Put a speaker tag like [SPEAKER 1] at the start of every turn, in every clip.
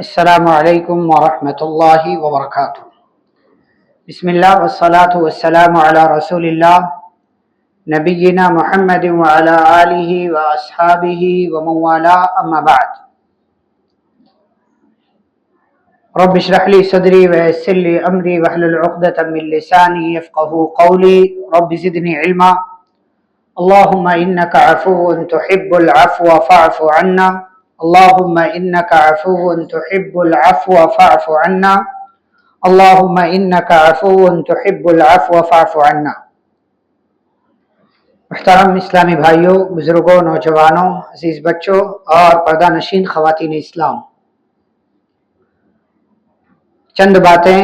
[SPEAKER 1] السلام علیکم ورحمۃ اللہ وبرکاتہ۔ بسم اللہ والصلاة والسلام علی رسول اللہ نبینا محمد وعلی آلہ واصحابہ ومن والاہ، اما بعد۔ رب اشرح لی صدری ویسر لی امری واحلل عقدۃ من لسانی یفقہوا قولی، رب زدنی علما۔ اللہم انک عفو تحب العفو فاعف عنا، اللہم انک عفو تحب العفو فاعف عنا، اللہم انک عفو تحب العفو فاعف عنا۔ محترم اسلامی بھائیوں، بزرگوں، نوجوانوں، عزیز بچوں اور پردہ نشین خواتین اسلام، چند باتیں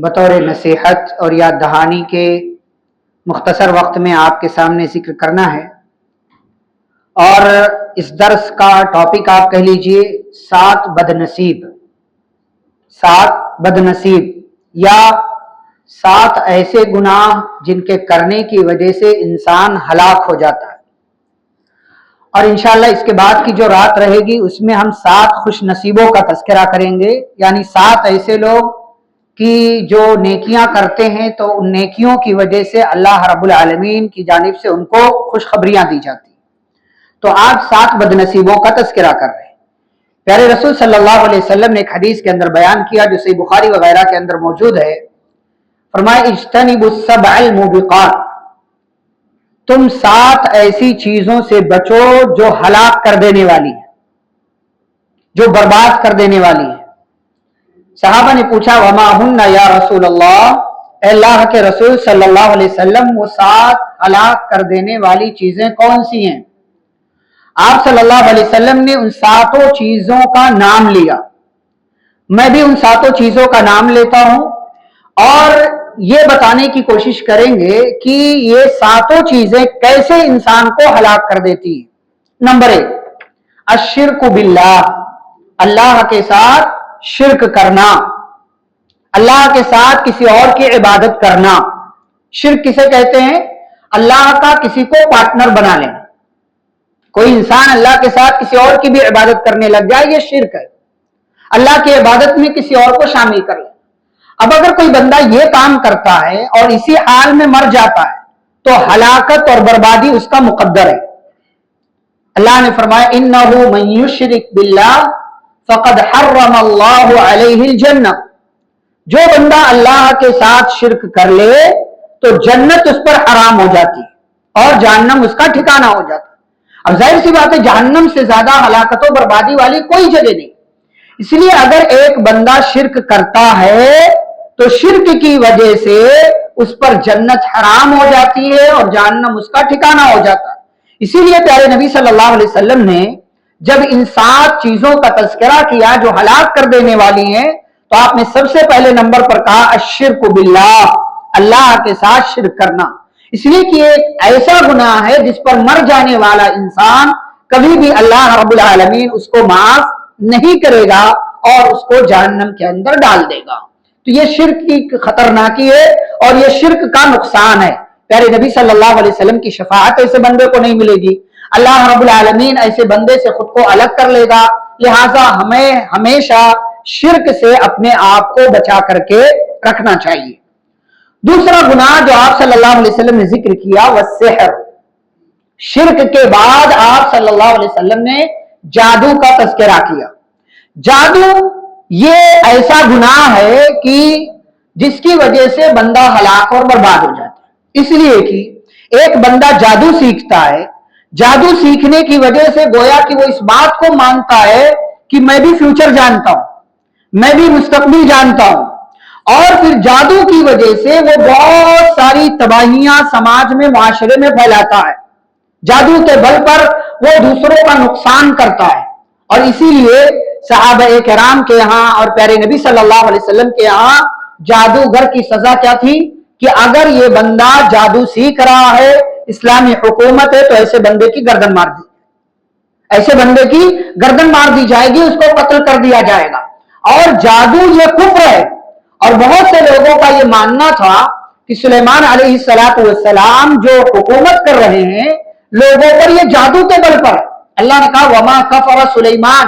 [SPEAKER 1] بطور نصیحت اور یاد دہانی کے مختصر وقت میں آپ کے سامنے ذکر کرنا ہے، اور اس درس کا ٹاپک آپ کہہ لیجئے 7 بد نصیب یا 7 ایسے گناہ جن کے کرنے کی وجہ سے انسان ہلاک ہو جاتا ہے۔ اور انشاءاللہ اس کے بعد کی جو رات رہے گی اس میں ہم 7 خوش نصیبوں کا تذکرہ کریں گے، یعنی 7 ایسے لوگ کہ جو نیکیاں کرتے ہیں تو ان نیکیوں کی وجہ سے اللہ رب العالمین کی جانب سے ان کو خوشخبریاں دی جاتی ہیں۔ تو آج 7 بد نصیبوں کا تذکرہ کر رہے ہیں۔ پیارے رسول صلی اللہ علیہ وسلم نے ایک حدیث کے اندر بیان کیا جو صحیح بخاری وغیرہ کے اندر موجود ہے، فرمایا اجتنبوا السبع الموبقات، تم 7 ایسی چیزوں سے بچو جو ہلاک کر دینے والی ہیں، جو برباد کر دینے والی ہیں۔ صحابہ نے پوچھا وما ہن یا رسول اللہ، اے اللہ کے رسول صلی اللہ علیہ وسلم وہ 7 ہلاک کر دینے والی چیزیں کون سی ہیں؟ آپ صلی اللہ علیہ وسلم نے ان 7 چیزوں کا نام لیا۔ میں بھی ان 7 چیزوں کا نام لیتا ہوں اور یہ بتانے کی کوشش کریں گے کہ یہ 7 چیزیں کیسے انسان کو ہلاک کر دیتی ہیں۔ نمبر 1، الشرک باللہ، اللہ کے ساتھ شرک کرنا، اللہ کے ساتھ کسی اور کی عبادت کرنا۔ شرک کسے کہتے ہیں؟ اللہ کا کسی کو پارٹنر بنا لینا۔ کوئی انسان اللہ کے ساتھ کسی اور کی بھی عبادت کرنے لگ جائے، یہ شرک ہے، اللہ کی عبادت میں کسی اور کو شامل کر لے۔ اب اگر کوئی بندہ یہ کام کرتا ہے اور اسی حال میں مر جاتا ہے تو ہلاکت اور بربادی اس کا مقدر ہے۔ اللہ نے فرمایا انہ من یشرک باللہ فقد حرم اللہ علیہ الجنہ، جو بندہ اللہ کے ساتھ شرک کر لے تو جنت اس پر حرام ہو جاتی ہے اور جہنم اس کا ٹھکانہ ہو جاتا ہے۔ اب ظاہر سی بات ہے جہنم سے زیادہ ہلاکت و بربادی والی کوئی جگہ نہیں، اس لیے اگر ایک بندہ شرک کرتا ہے تو شرک کی وجہ سے اس پر جنت حرام ہو جاتی ہے اور جہنم اس کا ٹھکانہ ہو جاتا ہے۔ اسی لیے پیارے نبی صلی اللہ علیہ وسلم نے جب ان 7 چیزوں کا تذکرہ کیا جو ہلاک کر دینے والی ہیں تو آپ نے سب سے پہلے نمبر پر کہا الشرک باللہ، اللہ کے ساتھ شرک کرنا، اس لیے کہ ایک ایسا گناہ ہے جس پر مر جانے والا انسان کبھی بھی اللہ رب العالمین اس کو معاف نہیں کرے گا اور اس کو جہنم کے اندر ڈال دے گا۔ تو یہ شرک کی خطرناکی ہے اور یہ شرک کا نقصان ہے۔ پیارے نبی صلی اللہ علیہ وسلم کی شفاعت ایسے بندے کو نہیں ملے گی، اللہ رب العالمین ایسے بندے سے خود کو الگ کر لے گا، لہٰذا ہمیں ہمیشہ شرک سے اپنے آپ کو بچا کر کے رکھنا چاہیے۔ دوسرا گناہ جو آپ صلی اللہ علیہ وسلم نے ذکر کیا وہ سحر۔ شرک کے بعد آپ صلی اللہ علیہ وسلم نے جادو کا تذکرہ کیا۔ جادو یہ ایسا گناہ ہے کہ جس کی وجہ سے بندہ ہلاک اور برباد ہو جاتا ہے، اس لیے کہ ایک بندہ جادو سیکھتا ہے، جادو سیکھنے کی وجہ سے گویا کہ وہ اس بات کو مانتا ہے کہ میں بھی فیوچر جانتا ہوں، میں بھی مستقبل جانتا ہوں، اور پھر جادو کی وجہ سے وہ بہت ساری تباہیاں سماج میں، معاشرے میں پھیلاتا ہے۔ جادو کے بل پر وہ دوسروں کا نقصان کرتا ہے، اور اسی لیے صحابہ کرام کے یہاں اور پیارے نبی صلی اللہ علیہ وسلم کے یہاں جادوگر کی سزا کیا تھی کہ اگر یہ بندہ جادو سیکھ رہا ہے، اسلامی حکومت ہے، تو ایسے بندے کی گردن مار دی، ایسے بندے کی گردن مار دی جائے گی، اس کو قتل کر دیا جائے گا۔ اور جادو یہ کفر ہے، اور بہت سے لوگوں کا یہ ماننا تھا کہ سلیمان علیہ السلام جو حکومت کر رہے ہیں لوگوں پر، یہ جادو کے بل پر۔ اللہ نے کہا وما کفر سلیمان،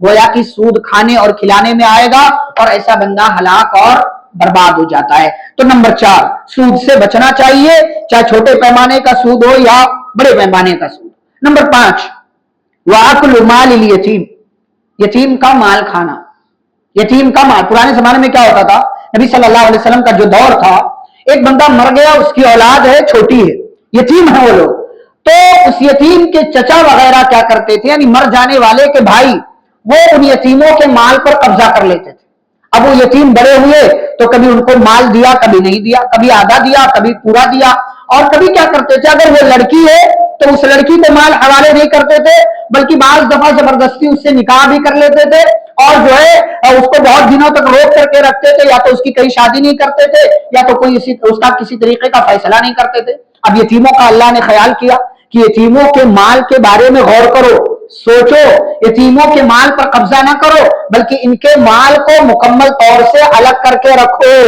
[SPEAKER 1] گویا کہ سود کھانے اور کھلانے میں آئے گا اور ایسا بندہ ہلاک اور برباد ہو جاتا ہے۔ تو نمبر 4، سود سے بچنا چاہیے، چاہے چھوٹے پیمانے کا سود ہو یا بڑے پیمانے کا سود۔ نمبر 5، وَأَكْلُ مَالِ الْيَتِيمِ، یتیم کا مال کھانا۔ یتیم کا مال، پرانے زمانے میں کیا ہوتا تھا، نبی صلی اللہ علیہ وسلم کا جو دور تھا، ایک بندہ مر گیا، اس کی اولاد ہے، چھوٹی ہے، یتیم ہے وہ لوگ، تو اس یتیم کے چچا وغیرہ کیا کرتے تھے، یعنی مر جانے والے کے بھائی، وہ ان یتیموں کے مال پر قبضہ کر لیتے تھے۔ اب وہ یتیم بڑے ہوئے تو کبھی ان کو مال دیا، کبھی نہیں دیا، کبھی آدھا دیا، کبھی پورا دیا، اور کبھی کیا کرتے تھے، اگر وہ لڑکی ہے تو اس لڑکی کو مال حوالے نہیں کرتے تھے، بلکہ بعض دفعہ زبردستی اس سے نکاح بھی کر لیتے تھے، اور جو ہے اس کو بہت دنوں تک روک کر کے رکھتے تھے، یا تو اس کی کئی شادی نہیں کرتے تھے، یا تو کوئی اس کا کسی طریقے کا فیصلہ نہیں کرتے تھے۔ اب یتیموں کا اللہ نے خیال کیا کہ یتیموں کے مال کے بارے میں غور کرو، سوچو، یتیموں کے مال پر قبضہ نہ کرو، بلکہ ان کے مال کو مکمل طور سے الگ کر کے رکھو،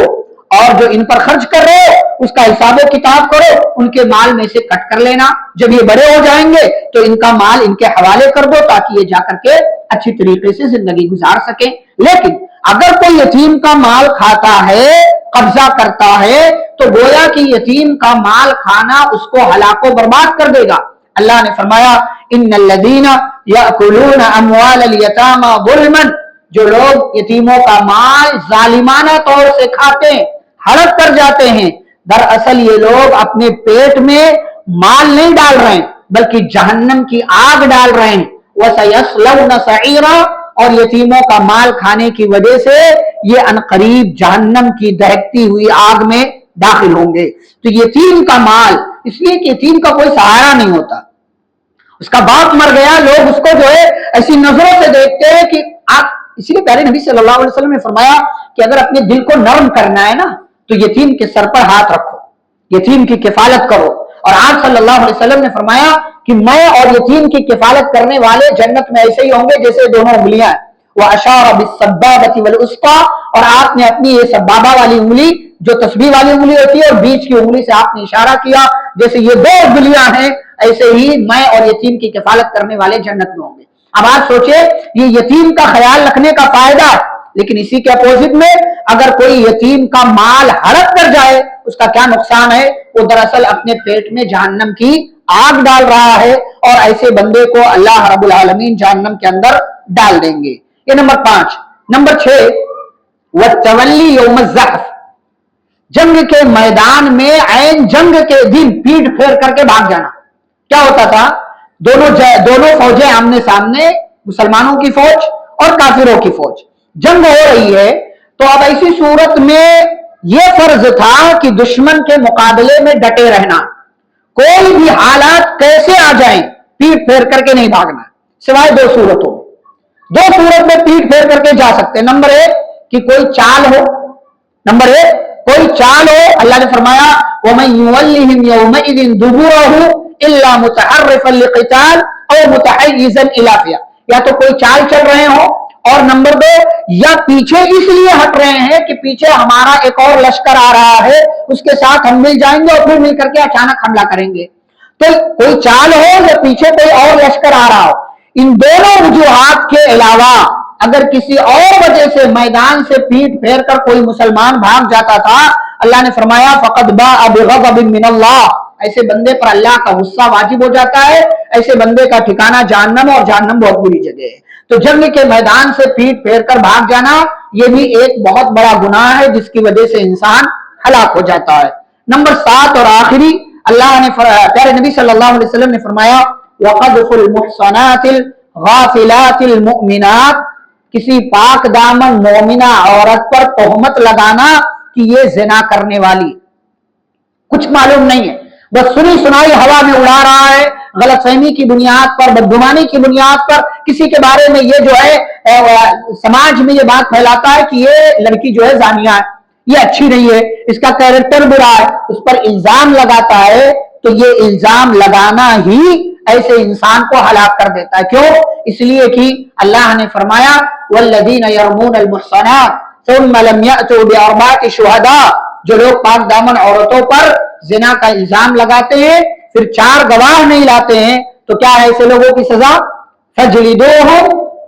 [SPEAKER 1] اور جو ان پر خرچ کر رہے ہو اس کا حساب و کتاب کرو، ان کے مال میں سے کٹ کر لینا، جب یہ بڑے ہو جائیں گے تو ان کا مال ان کے حوالے کر دو تاکہ یہ جا کر کے اچھی طریقے سے زندگی گزار سکیں۔ لیکن اگر کوئی یتیم کا مال کھاتا ہے، قبضہ کرتا ہے، تو گویا کہ یتیم کا مال کھانا اس کو ہلاک و برباد کر دے گا۔ اللہ نے فرمایا ان الذین یأکلون اموال الیتامی ظلما، جو لوگ یتیموں کا مال ظالمانہ طور سے کھاتے ہیں، ہڑپ کر جاتے ہیں، دراصل یہ لوگ اپنے پیٹ میں مال نہیں ڈال رہے ہیں بلکہ جہنم کی آگ ڈال رہے ہیں۔ وَسَيَصْلَوْنَ سَعِيرًا، اور یتیموں کا مال کھانے کی وجہ سے یہ عنقریب جہنم کی دہکتی ہوئی آگ میں داخل ہوں گے۔ تو یتیم کا مال، اس لیے کہ یتیم کا کوئی سہارا نہیں ہوتا، اس کا باپ مر گیا، لوگ اس کو جو ہے ایسی نظروں سے دیکھتے ہیں کہ آپ، اسی لیے پیارے نبی صلی اللہ علیہ وسلم نے فرمایا کہ اگر اپنے دل کو نرم کرنا ہے نا تو یتیم کے سر پر ہاتھ رکھو، یتیم کی کفالت کرو، اور آپ صلی اللہ علیہ وسلم نے فرمایا کہ میں اور یتیم کی کفالت کرنے والے جنت میں ایسے ہی ہوں گے جیسے دونوں انگلیاں ہیں۔ وَأَشَارَ بِالسَّبَّابَةِ وَالْوُسْطَىٰ، اور آپ نے اپنی یہ سبابہ والی انگلی جو تسبیح والی انگلی ہوتی ہے اور بیچ کی انگلی سے آپ نے اشارہ کیا، جیسے یہ دو انگلیاں ہیں، ایسے ہی میں اور یتیم کی کفالت کرنے والے جنت میں ہوں گے۔ اب آپ سوچیں یہ یتیم کا خیال رکھنے کا فائدہ، لیکن اسی کے اپوزٹ میں اگر کوئی یتیم کا مال ہڑپ کر جائے اس کا کیا نقصان ہے، وہ دراصل اپنے پیٹ میں جہنم کی آگ ڈال رہا ہے، اور ایسے بندے کو اللہ رب العالمین جہنم کے اندر ڈال دیں گے۔ یہ نمبر 5۔ نمبر 6، وَالتَّوَلِّي يَوْمَ الزَّحْفِ، جنگ کے میدان میں عین جنگ کے دن پیٹ پھیر کر کے بھاگ جانا۔ کیا ہوتا تھا، دونوں فوجیں آمنے سامنے، مسلمانوں کی فوج اور کافروں کی فوج، جنگ ہو رہی ہے، تو اب ایسی صورت میں یہ فرض تھا کہ دشمن کے مقابلے میں ڈٹے رہنا، کوئی بھی حالات کیسے آ جائیں پیٹ پھیر کر کے نہیں بھاگنا، سوائے دو صورتوں میں۔ دو صورت میں پیٹ پھیر کر کے جا سکتے ہیں، نمبر 1 کہ کوئی چال ہو، نمبر 1 کوئی چال ہو، اللہ نے فرمایا وَمَن يُوَلِّهِمْ يَوْمَئِذٍ دُبُرَهُ إِلَّا مُتَحَرِّفًا لِقِتَالٍ أَوْ مُتَحَيِّزًا إِلَىٰ فِئَةٍ، یا تو کوئی چال چل رہے ہوں، اور نمبر 2 یا پیچھے اس لیے ہٹ رہے ہیں کہ پیچھے ہمارا ایک اور لشکر آ رہا ہے، اس کے ساتھ ہم مل جائیں گے اور پھر مل کر کے اچانک حملہ کریں گے۔ تو کوئی چال ہو یا پیچھے کوئی اور لشکر آ رہا ہو، ان دونوں وجوہات کے علاوہ اگر کسی اور وجہ سے میدان سے پیٹ پھیر کر کوئی مسلمان بھاگ جاتا تھا، اللہ نے فرمایا فَقَدْ بَاءَ بِغَضَبٍ مِّنَ اللَّهِ، ایسے بندے پر اللہ کا غصہ واجب ہو جاتا ہے، ایسے بندے کا ٹھکانہ جہنم، اور جہنم بہت بری جگہ ہے۔ تو جنگ کے میدان سے پیٹ پھیر کر بھاگ جانا یہ بھی ایک بہت بڑا گناہ ہے جس کی وجہ سے انسان ہلاک ہو جاتا ہے۔ نمبر 7 اور آخری، اللہ نے پیارے نبی صلی اللہ علیہ وسلم نے فرمایا وَقَذْفُ الْمُحْصَنَاتِ الْغَافِلَاتِ الْمُؤْمِنَاتِ، کسی پاک دامن مومنہ عورت پر تہمت لگانا کہ یہ زنا کرنے والی، کچھ معلوم نہیں ہے، بس سنی سنائی ہوا میں اڑا رہا ہے، غلط فہمی کی بنیاد پر، بدگمانی کی بنیاد پر کسی کے بارے میں یہ جو ہے سماج میں یہ بات پھیلاتا ہے کہ یہ لڑکی جو ہے زانیہ ہے، یہ اچھی نہیں ہے، اس کا کیریکٹر برا ہے، اس پر الزام لگاتا ہے، تو یہ الزام لگانا ہی ایسے انسان کو ہلاک کر دیتا ہے۔ کیوں؟ اس لیے کہ اللہ نے فرمایا والذین یرمون المحصنات ثم لم یأتوا بأربعة شہداء، جو لوگ پاک دامن عورتوں پر زنا کا الزام لگاتے ہیں پھر 4 گواہ نہیں لاتے ہیں، تو کیا ہے ایسے لوگوں کی سزا؟ فجلدوہم